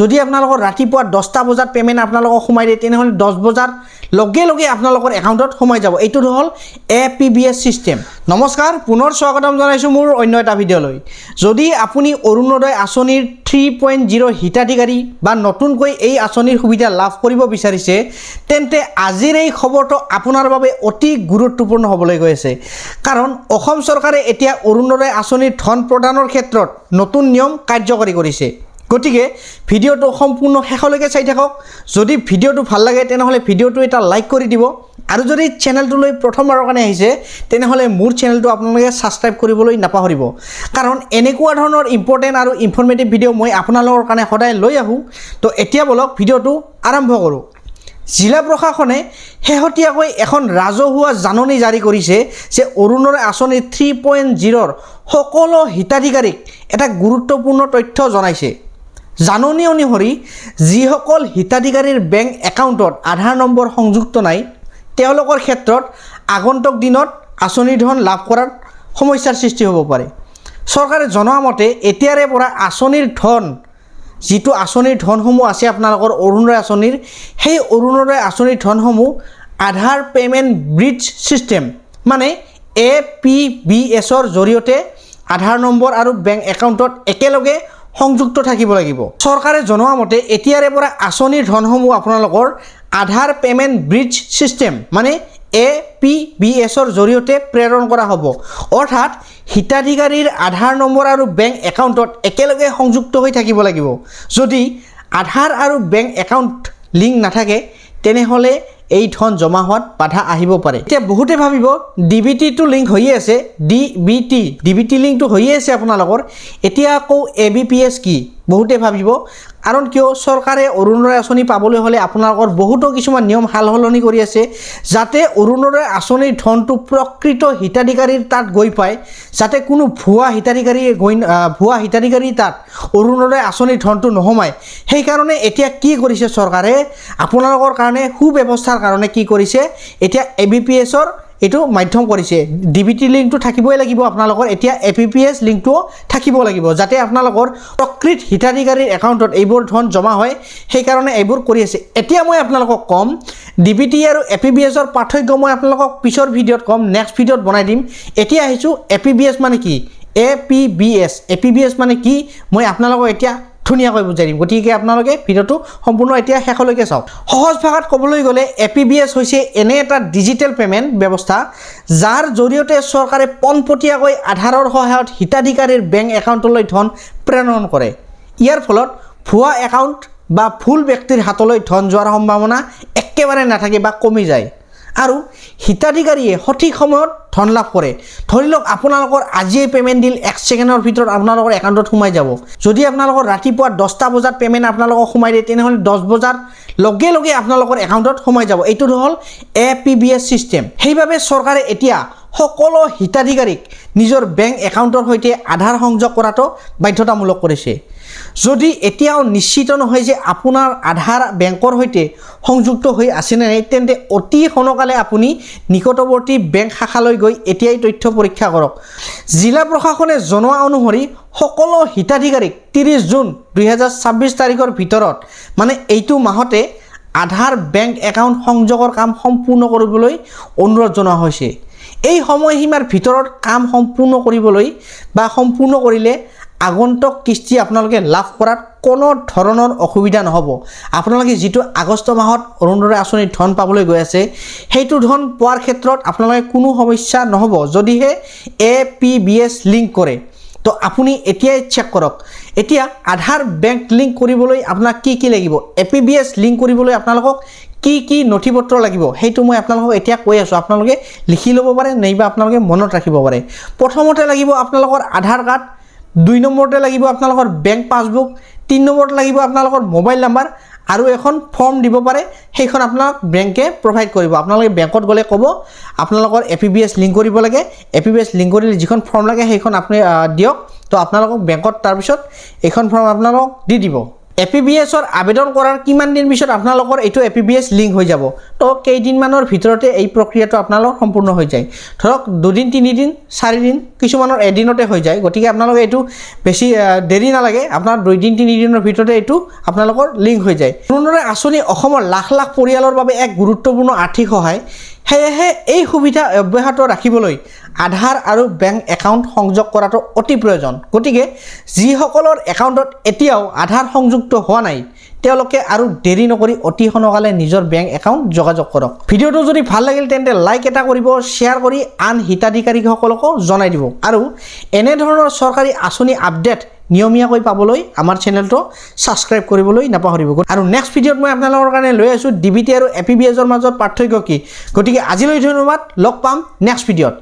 যদি আপোনালোকৰ ৰাতিপুৱা 10টা বজাত পেমেণ্ট আপোনালোকক সোমাই দিয়ে তেনেহ'লে 10 বজাৰ লগে লগে আপোনালোকৰ একাউণ্টত সোমাই যাব। এইটো হ'ল APBS সিস্টেম। নমস্কাৰ, পুনৰ স্বাগতম জনাইছোঁ মোৰ অন্য এটা ভিডিঅ'লৈ। যদি আপুনি অৰুণোদয় আঁচনিৰ 3.0 হিতাধিকাৰী বা নতুনকৈ এই আঁচনিৰ সুবিধা লাভ কৰিব বিচাৰিছে তেন্তে আজিৰ এই খবৰটো আপোনাৰ বাবে অতি গুৰুত্বপূৰ্ণ হ'বলৈ গৈ আছে। কাৰণ অসম চৰকাৰে এতিয়া অৰুণোদয় আঁচনিৰ ধন প্ৰদানৰ ক্ষেত্ৰত নতুন নিয়ম কাৰ্যকৰী কৰিছে। গতিকে ভিডিঅ'টো সম্পূৰ্ণ শেষলৈকে চাই থাকক। যদি ভিডিঅ'টো ভাল লাগে তেনেহ'লে ভিডিঅ'টো এটা লাইক কৰি দিব, আৰু যদি চেনেলটোলৈ প্ৰথমবাৰৰ কাৰণে আহিছে তেনেহ'লে মোৰ চেনেলটো আপোনালোকে ছাবস্ক্ৰাইব কৰিবলৈ নাপাহৰিব। কাৰণ এনেকুৱা ধৰণৰ ইম্পৰ্টেণ্ট আৰু ইনফৰ্মেটিভ ভিডিঅ' মই আপোনালোকৰ কাৰণে সদায় লৈ আহোঁ। তো এতিয়া বলক ভিডিঅ'টো আৰম্ভ কৰোঁ। জিলা প্ৰশাসনে শেহতীয়াকৈ এখন ৰাজহুৱা জাননী জাৰি কৰিছে যে অৰুণোদয় আঁচনি 3.0ৰ সকলো হিতাধিকাৰীক এটা গুৰুত্বপূৰ্ণ তথ্য জনাইছে। জাননী অনুসৰি যিসকল হিতাধিকাৰীৰ বেংক একাউণ্টত আধাৰ নম্বৰ সংযুক্ত নাই তেওঁলোকৰ ক্ষেত্ৰত আগন্তুক দিনত আঁচনিৰ ধন লাভ কৰাত সমস্যাৰ সৃষ্টি হ'ব পাৰে। চৰকাৰে জনোৱা মতে এতিয়াৰে পৰা আঁচনিৰ ধন, যিটো আঁচনিৰ ধনসমূহ আছে আপোনালোকৰ অৰুণোদয় আঁচনিৰ, সেই অৰুণোদয় আঁচনিৰ ধনসমূহ আধাৰ পে'মেণ্ট ব্ৰিজ ছিষ্টেম মানে APBSৰ জৰিয়তে আধাৰ নম্বৰ আৰু বেংক একাউণ্টত একেলগে সংযুক্ত থাকিব লাগিব। চৰকাৰে জনোৱা মতে এতিয়াৰে পৰা আঁচনিৰ ধনসমূহ আপোনালোকৰ আধাৰ পে'মেণ্ট ব্ৰিজ ছিষ্টেম মানে APBSৰ জৰিয়তে প্ৰেৰণ কৰা হ'ব। অৰ্থাৎ হিতাধিকাৰীৰ আধাৰ নম্বৰ আৰু বেংক একাউণ্টত একেলগে সংযুক্ত হৈ থাকিব লাগিব। যদি আধাৰ আৰু বেংক একাউণ্ট লিংক নাথাকে তেনেহ'লে এই ধন জমা হোৱাত বাধা আহিব পাৰে। এতিয়া বহুতে ভাবিব DBTটো লিংক হৈয়ে আছে, DBT লিংকটো হৈয়ে আছে আপোনালোকৰ, এতিয়া আকৌ ABPS কি বহুতে ভাবিব। কাৰণ কিয়, চৰকাৰে অৰুণোদয় আঁচনি পাবলৈ হ'লে আপোনালোকৰ বহুতো কিছুমান নিয়ম সাল সলনি কৰি আছে, যাতে অৰুণোদয় আঁচনিৰ ধনটো প্ৰকৃত হিতাধিকাৰীৰ তাত গৈ পায়, যাতে কোনো ভুৱা হিতাধিকাৰী তাত অৰুণোদয় আঁচনিৰ ধনটো নোসোমায়। সেইকাৰণে এতিয়া কি কৰিছে চৰকাৰে, আপোনালোকৰ কাৰণে সুব্যৱস্থাৰ কাৰণে কি কৰিছে, এতিয়া ABPSৰ এইটো মাধ্যম কৰিছে। DBT লিংকটো থাকিবই লাগিব আপোনালোকৰ, এতিয়া APBS লিংকটোও থাকিব লাগিব, যাতে আপোনালোকৰ প্ৰকৃত হিতাধিকাৰীৰ একাউণ্টত এইবোৰ ধন জমা হয়। সেইকাৰণে এইবোৰ কৰি আছে। এতিয়া মই আপোনালোকক ক'ম DBT আৰু APBSৰ পাৰ্থক্য মই আপোনালোকক পিছৰ ভিডিঅ'ত ক'ম, নেক্সট ভিডিঅ'ত বনাই দিম। এতিয়া আহিছোঁ APBS মানে কি, APBS মানে কি মই আপোনালোকক এতিয়া ধুনীয়াকৈ বুজাই দিম। গতিকে আপোনালোকে ভিডিঅ'টো সম্পূৰ্ণ এতিয়া শেষলৈকে চাওক। সহজ ভাষাত ক'বলৈ গ'লে APBS হৈছে এনে এটা ডিজিটেল পে'মেণ্ট ব্যৱস্থা যাৰ জৰিয়তে চৰকাৰে পোনপটীয়াকৈ আধাৰৰ সহায়ত হিতাধিকাৰীৰ বেংক একাউণ্টলৈ ধন প্ৰেৰণ কৰে। ইয়াৰ ফলত ভুৱা একাউণ্ট বা ভুল ব্যক্তিৰ হাতলৈ ধন যোৱাৰ সম্ভাৱনা একেবাৰে নাথাকে বা কমি যায়, আৰু হিতাধিকাৰীয়ে সঠিক সময়ত ধন লাভ কৰে। ধৰি লওক আপোনালোকৰ আজিয়ে পে'মেণ্ট দিল, 1 ছেকেণ্ডৰ ভিতৰত আপোনালোকৰ একাউণ্টত সোমাই যাব। যদি আপোনালোকৰ ৰাতিপুৱা 10টা বজাত পে'মেণ্ট আপোনালোকক সোমাই দিয়ে তেনেহ'লে 10 বজাৰ লগে লগে আপোনালোকৰ একাউণ্টত সোমাই যাব। এইটো হ'ল APBS ছিষ্টেম। সেইবাবে চৰকাৰে এতিয়া সকলো হিতাধিকাৰীক নিজৰ বেংক একাউণ্টৰ সৈতে আধাৰ সংযোগ কৰাটো বাধ্যতামূলক কৰিছে। যদি এতিয়াও নিশ্চিত নহয় যে আপোনাৰ আধাৰ বেংকৰ সৈতে সংযুক্ত হৈ আছেনে নাই, তেন্তে অতি সোনকালে আপুনি নিকটৱৰ্তী বেংক শাখালৈ গৈ এতিয়াই তথ্য পৰীক্ষা কৰক। জিলা প্ৰশাসনে জনোৱা অনুসৰি সকলো হিতাধিকাৰীক 30 জুন 2026 তাৰিখৰ ভিতৰত মানে এইটো মাহতে আধাৰ বেংক একাউণ্ট সংযোগৰ কাম সম্পূৰ্ণ কৰিবলৈ অনুৰোধ জনোৱা হৈছে। এই সময়সীমাৰ ভিতৰত কাম সম্পূৰ্ণ কৰিবলৈ বা সম্পূৰ্ণ কৰিলে আগন্তুক কিস্তি আপোনালোকে লাভ কৰাত কোনো ধৰণৰ অসুবিধা নহ'ব। আপোনালোকে যিটো আগষ্ট মাহত অৰুণোদয় আঁচনিৰ ধন পাবলৈ গৈ আছে সেইটো ধন পোৱাৰ ক্ষেত্ৰত আপোনালোকে কোনো সমস্যা নহ'ব যদিহে APBS লিংক কৰে। তো আপুনি এতিয়াই চেক কৰক। এতিয়া আধাৰ বেংক লিংক কৰিবলৈ আপোনাক কি লাগিব, APBS লিংক কৰিবলৈ আপোনালোকক কি নথিপত্ৰ লাগিব সেইটো মই আপোনালোকক এতিয়া কৈ আছোঁ। আপোনালোকে লিখি ল'ব পাৰে, নাইবা আপোনালোকে মনত ৰাখিব পাৰে। প্ৰথমতে লাগিব আপোনালোকৰ আধাৰ কাৰ্ড, 2 নম্বৰতে লাগিব আপোনালোকৰ বেংক পাছবুক, 3 নম্বৰত লাগিব আপোনালোকৰ মোবাইল নাম্বাৰ, আৰু এখন ফৰ্ম দিব পাৰে, সেইখন আপোনাক বেংকে প্ৰভাইড কৰিব। আপোনালোকে বেংকত গ'লে ক'ব আপোনালোকৰ APBS লিংক কৰিব লাগে, APBS লিংক কৰিলে যিখন ফৰ্ম লাগে সেইখন আপুনি দিয়ক। তো আপোনালোকক বেংকত তাৰপিছত এইখন ফৰ্ম আপোনালোকক দি দিব। APBSৰ আবেদন কৰাৰ কিমান দিন পিছত আপোনালোকৰ এইটো APBS লিংক হৈ যাব তো কেইদিনমানৰ ভিতৰতে এই প্ৰক্ৰিয়াটো আপোনালোকৰ সম্পূৰ্ণ হৈ যায় ধৰক 2 দিন 3 দিন 4 দিন কিছুমানৰ এদিনতে হৈ যায় গতিকে আপোনালোকে এইটো বেছি দেৰি নালাগে আপোনাৰ 2 দিন 3 দিনৰ ভিতৰতে এইটো আপোনালোকৰ লিংক হৈ যায় অৰুণোদয় আঁচনি অসমৰ লাখ লাখ পৰিয়ালৰ বাবে এক গুৰুত্বপূৰ্ণ আৰ্থিক সহায় সেয়েহে এই সুবিধা অব্যাহত ৰাখিবলৈ আধাৰ আৰু বেংক একাউণ্ট সংযোগ কৰাটো অতি প্ৰয়োজন গতিকে যিসকলৰ একাউণ্টত এতিয়াও আধাৰ সংযুক্ত হোৱা নাই তেওঁলোকে আৰু দেৰি নকৰি অতি সোনকালে নিজৰ বেংক একাউণ্ট যোগাযোগ কৰক ভিডিঅ'টো যদি ভাল লাগিল তেন্তে লাইক এটা কৰিব শ্বেয়াৰ কৰি আন হিতাধিকাৰীসকলকো জনাই দিব আৰু এনে ধৰণৰ চৰকাৰী আঁচনি আপডেট নিয়মীয়াকৈ পাবলৈ আমাৰ চেনেলটো সাবস্ক্ৰাইব কৰিবলৈ নাপাহৰিব আৰু নেক্সট ভিডিঅ'ত মই আপোনালোকৰ কাৰণে লৈ আছো ডিবিটি আৰু APBSৰ মাজত পাৰ্থক্য কি গতিকে আজিলৈ ধন্যবাদ লগ পাম নেক্সট ভিডিঅ'ত